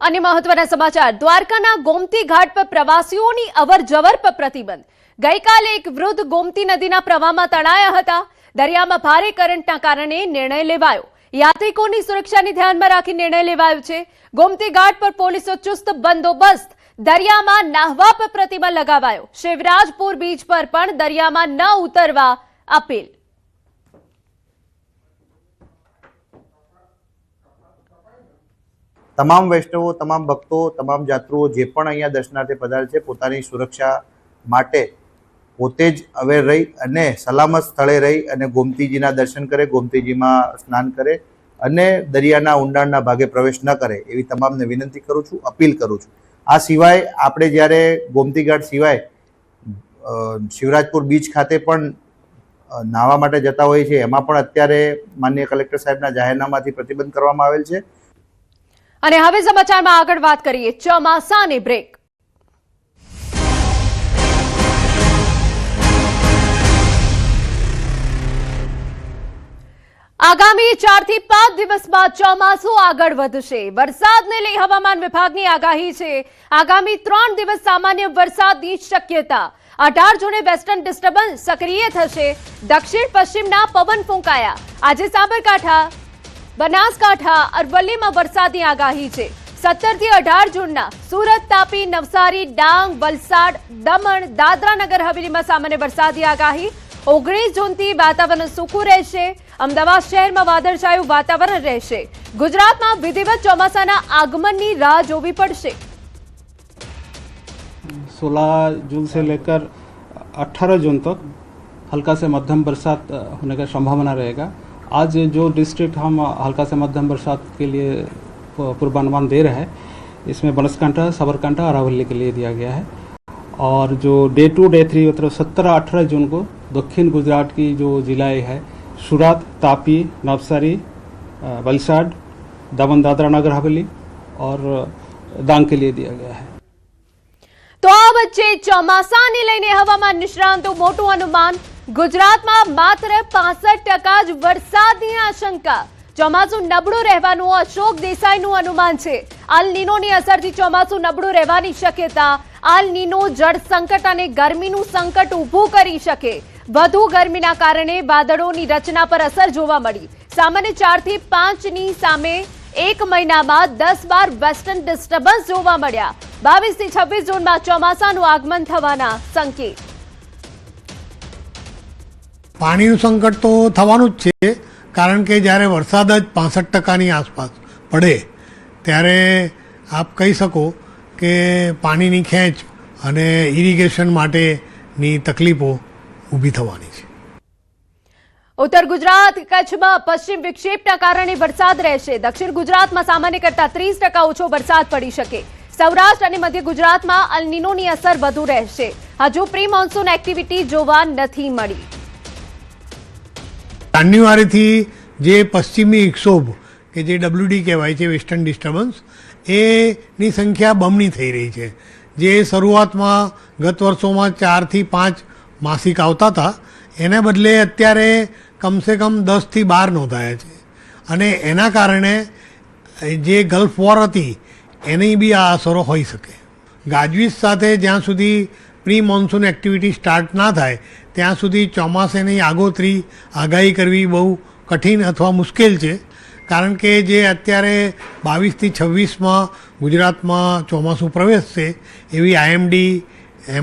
અને મહત્વના સમાચાર દ્વારકાના ગોમતી ઘાટ પર પ્રવાસીઓની અવરજવર પર પ્રતિબંધ। ગઈકાલે એક વૃદ્ધ ગોમતી નદીના પ્રવાહમાં તણાયા હતા। દરિયામાં ભારે કરંટના કારણે નિર્ણય લેવાયો। યાત્રિકોની સુરક્ષાને ધ્યાનમાં રાખી નિર્ણય લેવાયો છે। ગોમતી ઘાટ પર પોલીસનો ચુસ્ત બંદોબસ્ત। દરિયામાં નાહવા પર પ્રતિબંધ લગાવાયો। શિવરાજપુર બીચ પર પણ દરિયામાં ન ઉતરવા અપીલ। તમામ વૈષ્ણવો, તમામ ભક્તો, તમામ જાત્રુઓ જે પણ અહીંયા દર્શનાર્થે પધારે છે પોતાની સુરક્ષા માટે પોતે જ અવેર રહી અને સલામત સ્થળે રહી અને ગોમતીજીના દર્શન કરે, ગોમતીજીમાં સ્નાન કરે અને દરિયાના ઊંડાણના ભાગે પ્રવેશ ન કરે એવી તમામને વિનંતી કરું છું, અપીલ કરું છું। આ સિવાય આપણે જ્યારે ગોમતી ઘાટ સિવાય શિવરાજપુર બીચ ખાતે પણ નાહવા માટે જતા હોઈએ છીએ, એમાં પણ અત્યારે માનનીય કલેક્ટર સાહેબના જાહેરનામાથી પ્રતિબંધ કરવામાં આવેલ છે। અને હવે સમાચારમાં આગળ વાત કરીએ ચોમાસાની બ્રેક। આગામી 4 થી 5 દિવસમાં ચોમાસું આગળ વધશે। વરસાદને લઈ હવામાન વિભાગની આગાહી છે। આગામી 3 દિવસ સામાન્ય વરસાદની શક્યતા। 18 જૂને વેસ્ટર્ન ડિસ્ટર્બન્સ સક્રિય થશે। દક્ષિણ પશ્ચિમના પવન ફૂંકાયા। આજે સાબરકાંઠા, બનાસકાંઠા, અરવલ્લીમાં વરસાદની આગાહી છે। 17 થી 18 જૂનના સુરત, તાપી, નવસારી, ડાંગ, વલસાડ, દમણ, દાદરા નગર હવેલીમાં સામાન્ય વરસાદની આગાહી। 19 જૂનથી વાતાવરણ સૂકું રહેશે। અમદાવાદ શહેરમાં વાદળછાયું વાતાવરણ રહેશે। ગુજરાતમાં વિધિવત ચોમાસાના આગમનની રાહ જોવી પડશે। 16 जून से लेकर 18 जून तक हल्का से मध्यम बरसात होने का संभावना रहेगा। आज जो डिस्ट्रिक्ट हम हल्का से मध्यम बरसात के लिए पूर्वानुमान दे रहे हैं, इसमें बनासकांठा, साबरकांठा और अरवली के लिए दिया गया है। और जो डे 2 डे 3 मतलब 17-18 जून को दक्षिण गुजरात की जो जिलाएँ हैं सूरत, तापी, नवसारी, वलसाड, दमन, दादरा नगर हवेली और डांग के लिए दिया गया है। તો આ વચ્ચે ચોમાસાને લઈને હવામાન નિષ્ણાંતો મોટું અનુમાન। ગુજરાતમાં માત્ર 65% જ વરસાદની આશંકા। ચોમાસું નબળું રહેવાનું અશોક દેસાઈનું અનુમાન છે। આલ નીનોની અસરથી ચોમાસું નબળું રહેવાની શક્યતા। આલ નીનો જળ સંકટ અને ગરમીનું સંકટ ઊભું કરી શકે। વધુ ગરમીના કારણે વાદળોની રચના પર અસર જોવા મળી। સામાન્ય 4 થી 5 ની સામે એક મહિનામાં 10-12 વેસ્ટર્ન ડિસ્ટર્બન્સ જોવા મળ્યા। 22 થી 26 જૂનમાં ચોમાસાનું આગમન થવાના સંકેત। પાણીનું સંકટ તો થવાનું જ છે, કારણ કે જ્યારે વરસાદ જ 65%ની આસપાસ પડે ત્યારે આપ કહી શકો કે પાણીની ખેંચ અને ઇરિગેશન માટેની તકલીફો ઊભી થવાની છે। ઉત્તર ગુજરાત, કચ્છમાં પશ્ચિમ વિક્ષેપના કારણે વરસાદ રહેશે। દક્ષિણ ગુજરાતમાં સામાન્ય કરતા 30% ઓછો વરસાદ પડી શકે। સૌરાષ્ટ્ર અને મધ્ય ગુજરાતમાં અલ નીનોની અસર વધુ રહેશે। હજુ પ્રી મોન્સૂન એક્ટિવિટી જોવા નથી મળી। જાન્યુઆરીથી જે પશ્ચિમી વિક્ષોભ કે જે WD કહેવાય છે, વેસ્ટર્ન ડિસ્ટર્બન્સ, એની સંખ્યા બમણી થઈ રહી છે। જે શરૂઆતમાં ગત વર્ષોમાં 4 થી 5 માસિક આવતા હતા, એને બદલે અત્યારે કમસે કમ 10 થી 12 નોંધાયા છે। અને એના કારણે જે ગલ્ફ વોર હતી એની બી આ અસરો હોઈ શકે। ગાજવીજ સાથે જ્યાં સુધી પ્રી મોન્સૂન એક્ટિવિટી સ્ટાર્ટ ના થાય ત્યાં સુધી ચોમાસાની આગોતરી આગાહી કરવી બહુ કઠિન અથવા મુશ્કેલ છે। કારણ કે જે અત્યારે 22 થી 26માં ગુજરાતમાં ચોમાસું પ્રવેશશે એવી IMD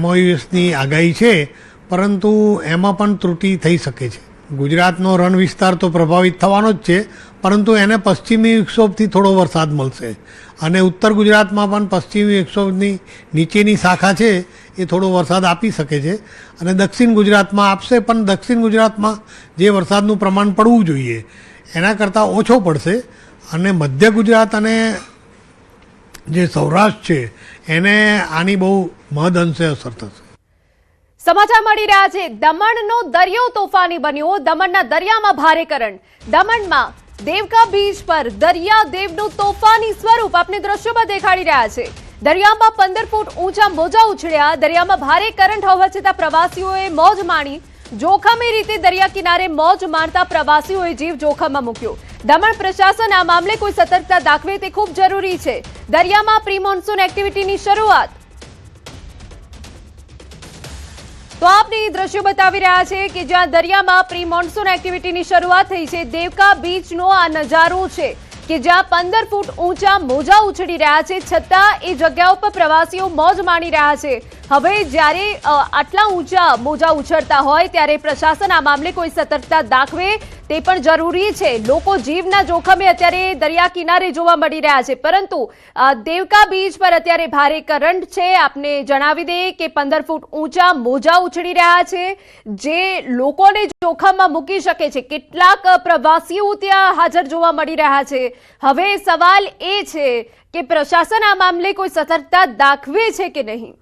MOUSની આગાહી છે, પરંતુ એમાં પણ ત્રુટિ થઈ શકે છે। ગુજરાતનો રણ વિસ્તાર તો પ્રભાવિત થવાનો જ છે, પરંતુ એને પશ્ચિમી વિક્ષોભથી થોડો વરસાદ મળશે। અને ઉત્તર ગુજરાતમાં પણ પશ્ચિમી વિક્ષોભની નીચેની શાખા છે એ થોડો વરસાદ આપી શકે છે અને દક્ષિણ ગુજરાતમાં આપશે, પણ દક્ષિણ ગુજરાતમાં જે વરસાદનું પ્રમાણ પડવું જોઈએ એના કરતાં ઓછો પડશે। અને મધ્ય ગુજરાત અને જે સૌરાષ્ટ્ર છે એને આની બહુ મહદઅંશે અસર થશે। સમાચાર મળી રહ્યા છે દમણનો દરિયો તોફાની બન્યો। દમણના દરિયામાં ભારે કરંટ। દમણમાં દેવકા બીચ પર દરિયાદેવનું તોફાની સ્વરૂપ આપને દ્રશ્યોમાં દેખાડી રહ્યા છે। દરિયામાં 15 ફૂટ ઊંચા મોજા ઉછળ્યા। દરિયામાં ભારે કરંટ હોવા છતાં પ્રવાસીઓએ મોજ માણી। જોખમી રીતે દરિયા કિનારે મોજ માણતા પ્રવાસીઓએ જીવ જોખમમાં મૂક્યો। દમણ પ્રશાસન આ મામલે કોઈ સતર્કતા દાખવે તે ખૂબ જરૂરી છે. દરિયામાં પ્રી મોન્સૂન એક્ટિવિટીની શરૂઆત. તો આપને એ દ્રશ્યો બતાવી રહ્યા છે કે જ્યાં દરિયામાં પ્રી મોન્સૂન એક્ટિવિટીની શરૂઆત થઈ છે. દેવકા બીચનો આ નજારો છે કે જ્યાં 15 ફૂટ ઊંચા મોજા ઉછળી રહ્યા છે, છતાં એ જગ્યા ઉપર પ્રવાસીઓ મોજ માણી રહ્યા છે. હવે જ્યારે આટલા ઊંચા મોજા ઉછળતા હોય ત્યારે પ્રશાસન આ મામલે કોઈ સતર્કતા દાખવે તે પણ જરૂરી છે. લોકો જીવના જોખમે અત્યારે દરિયા કિનારે જોવા મળી રહ્યા છે, પરંતુ દેવકા બીચ પર અત્યારે ભારે કરંટ છે. આપને જણાવી દઈએ કે 15 ફૂટ ઊંચા મોજા ઉછળી રહ્યા છે, જે લોકોને જોખમમાં મૂકી શકે છે. કેટલાક પ્રવાસીઓ ત્યાં હાજર જોવા મળી રહ્યા છે. હવે સવાલ એ છે કે પ્રશાસન આ મામલે કોઈ સતર્કતા દાખવે છે કે નહીં.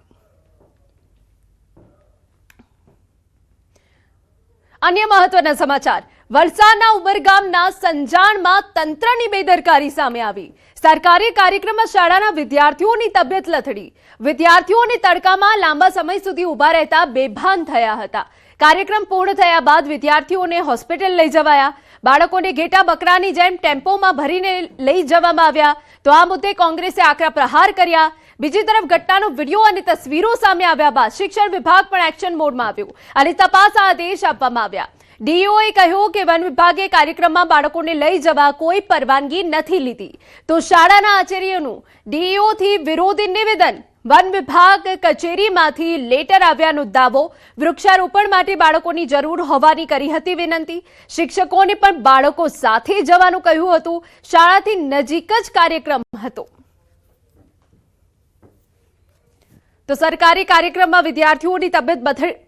અન્ય મહત્વના સમાચાર. વલસાડના ઉમરગામના સંજાણમાં તંત્રની બેદરકારી સામે આવી. સરકારી કાર્યક્રમમાં શાળાના વિદ્યાર્થીઓની તબિયત લથડી. વિદ્યાર્થીઓને તડકામાં લાંબા સમય સુધી ઊભા રહેતા બેભાન થયા હતા. કાર્યક્રમ પૂર્ણ થયા બાદ વિદ્યાર્થીઓને હોસ્પિટલ લઈ જવાયા. બાળકોને ઘેટા બકરાની જેમ ટેમ્પોમાં ભરીને લઈ જવામાં આવ્યા. તો આ મુદ્દે કોંગ્રેસે આકરા પ્રહાર કર્યા. બીજી તરફ ઘટનાનો વિડીયો અને તસવીરો સામે આવ્યા બાદ શિક્ષણ વિભાગ પણ એક્શન મોડમાં આવ્યું અને તપાસ આદેશ આપવામાં આવ્યા. ડીઈઓએ કહ્યું કે વન વિભાગે કાર્યક્રમમાં બાળકોને લઈ જવા કોઈ પરવાનગી નથી લીધી. તો શાળાના આચાર્યનું ડીઈઓથી વિરોધી નિવેદન. વન વિભાગ કચેરીમાંથી લેટર આવ્યાનો દાવો. વૃક્ષારોપણ માટે બાળકોની જરૂર હોવાની કરી હતી વિનંતી. શિક્ષકોને પણ બાળકો સાથે જવાનું કહ્યું હતું. શાળાથી નજીક જ કાર્યક્રમ હતો. તો સરકારી કાર્યક્રમમાં વિદ્યાર્થીઓની તબિયત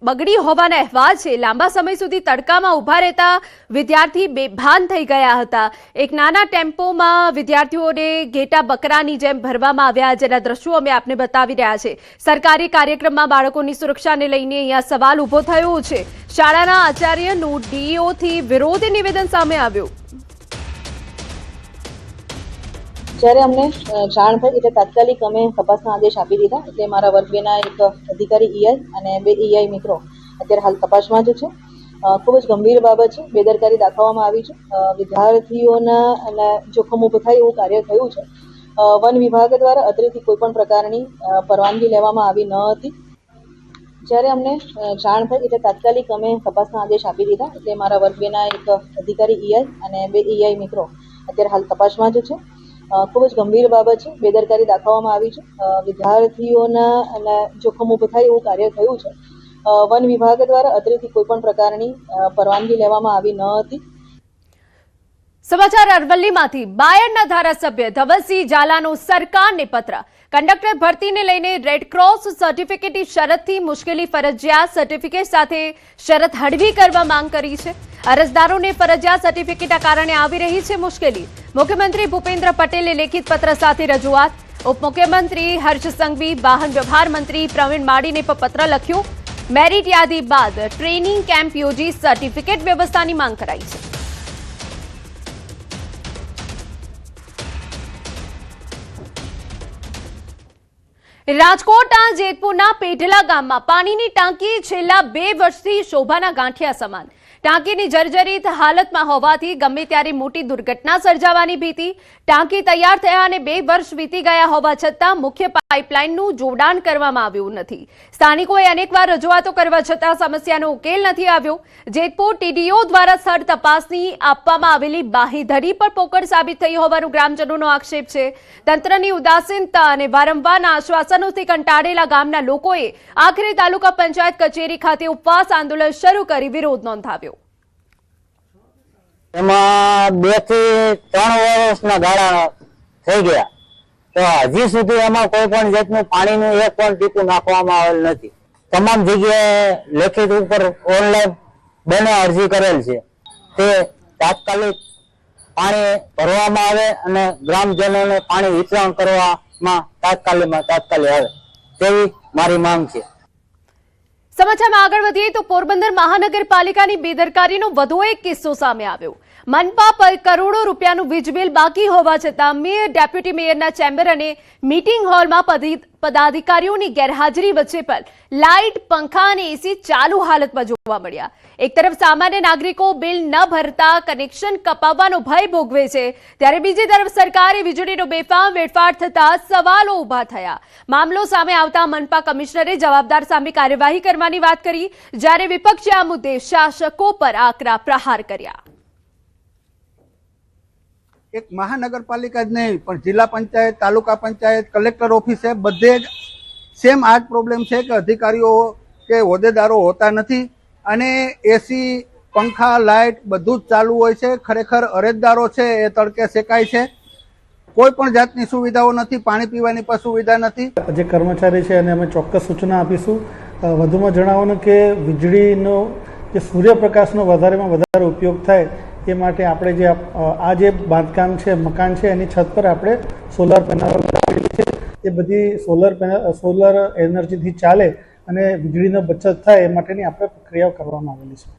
બગડી હોવાના અહેવાલ છે. લાંબા સમય સુધી તડકામાં ઊભા રહેતા વિદ્યાર્થી બેભાન થઈ ગયા હતા. એક નાના ટેમ્પોમાં વિદ્યાર્થીઓને ઘેટા બકરાની જેમ ભરવામાં આવ્યા, જેના દ્રશ્યો અમે આપને બતાવી રહ્યા છે. સરકારી કાર્યક્રમમાં બાળકોની સુરક્ષાને લઈને અહીંયા સવાલ ઊભો થયો છે. શાળાના આચાર્યનું ડીઈઓથી વિરોધી નિવેદન સામે આવ્યું. જ્યારે અમને જાણ થઈ એટલે તાત્કાલિક અમે તપાસના આદેશ આપી દીધા. એટલે મારા વર્ગ બેના એક અધિકારી ઈઆઈ અને 2 ઈઆઈ મિત્રો અત્યારે હાલ તપાસમાં જ છે. ખૂબ જ ગંભીર બાબત છે, બેદરકારી દાખવવામાં આવી છે. વિદ્યાર્થીઓના જોખમ ઊભું થાય એવું કાર્ય થયું છે. વન વિભાગ દ્વારા અત્રેથી કોઈ પણ પ્રકારની પરવાનગી લેવામાં આવી ન હતી. જ્યારે અમને જાણ થઈ એટલે તાત્કાલિક અમે તપાસના આદેશ આપી દીધા. એટલે મારા વર્ગ બેના એક અધિકારી ઈઆઈ અને 2 ઈઆઈ મિત્રો અત્યારે હાલ તપાસમાં જ છે. ખૂબ જ ગંભીર બાબત છે, બેદરકારી દાખવવામાં આવી છે. વિદ્યાર્થીઓના જોખમ ઊભું થાય એવું કાર્ય થયું છે. વન વિભાગ દ્વારા અત્રેથી કોઈ પણ પ્રકારની પરવાનગી લેવામાં આવી ન હતી. સમાચાર અરવલ્લીમાંથી. બાયડના ધારાસભ્ય ધવલસિંહ ઝાલાનો સરકારને પત્ર. કંડક્ટર ભરતીને લઈને રેડક્રોસ સર્ટિફિકેટની શરતથી મુશ્કેલી ફરજિયાત સર્ટિફિકેટ સાથે શરત હળવી કરવા માંગ કરી છે. અરજદારોને ફરજિયાત સર્ટિફિકેટના કારણે આવી રહી છે મુશ્કેલી. મુખ્યમંત્રી ભૂપેન્દ્ર પટેલે લેખિત પત્ર સાથે રજૂઆત. ઉપમુખ્યમંત્રી હર્ષ સંઘવી, વાહન વ્યવહાર મંત્રી પ્રવીણ માળીને પણ પત્ર લખ્યો. મેરિટ યાદી બાદ ટ્રેનિંગ કેમ્પ યોજી સર્ટિફિકેટ વ્યવસ્થાની માંગ કરાઈ છે. રાજકોટના જેતપુરના પેઢલા ગામમાં પાણીની ટાંકી છેલ્લા 2 વર્ષથી શોભાના ગાંઠિયા સમાન. ટાંકીની જર્જરિત હાલતમાં હોવાથી ગમે ત્યારે મોટી દુર્ઘટના સર્જાવાની ભીતિ. ટાંકી તૈયાર થયા અને 2 વર્ષ વીતી ગયા હોવા છતાં મુખ્ય પાઇપલાઇનનું જોડાણ કરવામાં આવ્યું નથી. સ્થાનિકોએ અનેકવાર રજૂઆતો કરવા છતાં સમસ્યાનો ઉકેલ નથી આવ્યો. જેતપુર ટીડીઓ દ્વારા સ્થળ તપાસની આપવામાં આવેલી બાંહેધરી પર પોકળ સાબિત થઈ હોવાનું ગ્રામજનોનો આક્ષેપ છે. તંત્રની ઉદાસીનતા અને વારંવારના આશ્વાસનોથી કંટાળેલા ગામના લોકોએ આખરે તાલુકા પંચાયત કચેરી ખાતે ઉપવાસ આંદોલન શરૂ કરી વિરોધ નોંધાવ્યો. એમાં 2 થી 3 વર્ષના ગાળા થઈ ગયા, તો હજી સુધી એમાં કોઈ પણ જાતનું પાણીનું એક પણ ટીપું નાખવામાં આવેલ નથી. તમામ જગ્યાએ લેખિત ઉપર ઓનલાઈન બંને અરજી કરેલ છે. તે તાત્કાલિક પાણી ભરવામાં આવે અને ગ્રામજનોને પાણી વિતરણ કરવામાં તાત્કાલિક આવે તેવી મારી માંગ છે. સમાચારમાં આગળ વધીએ તો પોરબંદર મહાનગરપાલિકાની બેદરકારીનો વધુ એક કિસ્સો સામે આવ્યો. મનપા પર કરોડો રૂપિયાનું વીજ બિલ બાકી હોવા છતાં મેયર ડેપ્યુટી મેયરના ચેમ્બર અને મીટિંગ હોલમાં પદાધિકારીઓની ગેરહાજરી વચ્ચે પણ લાઇટ, પંખા અને એસી ચાલુ હાલતમાં જોવા મળ્યા. એક તરફ સામાન્ય નાગરિકો બિલ ન ભરતા કનેક્શન કપાવવાનો ભય ભોગવે છે, ત્યારે બીજી તરફ સરકારે વીજળીનો બેફામ વેડફાટ થતા સવાલો ઉભા થયા. મામલો સામે આવતા મનપા કમિશનરે જવાબદાર સામે કાર્યવાહી કરવાની વાત કરી, જ્યારે વિપક્ષે આ મુદ્દે શાસકો પર આકરા પ્રહાર કર્યા. એક મહાનગરપાલિકા જ નહીં પણ જિલ્લા પંચાયત, તાલુકા પંચાયત, કલેક્ટર ઓફિસે બધે જ સેમ આ જ પ્રોબ્લેમ છે કે અધિકારીઓ કે હોદ્દેદારો હોતા નથી અને એસી, પંખા, લાઇટ બધું જ ચાલુ હોય છે. ખરેખર અરજદારો છે એ તડકે શેકાય છે. કોઈ પણ જાતની સુવિધાઓ નથી, પાણી પીવાની પણ સુવિધા નથી. જે કર્મચારી છે અને અમે ચોક્કસ સૂચના આપીશું. વધુમાં જણાવવાનું કે વીજળીનો જે સૂર્યપ્રકાશનો વધારેમાં વધારે ઉપયોગ થાય એ માટે આપણે જે આ જે બાંધકામ છે, મકાન છે, એની છત પર આપણે સોલાર પેનલ લગાવેલી છે. એ બધી સોલર એનર્જીથી ચાલે અને વીજળીનો બચત થાય એ માટેની આપણે પ્રક્રિયાઓ કરવામાં આવેલી છે.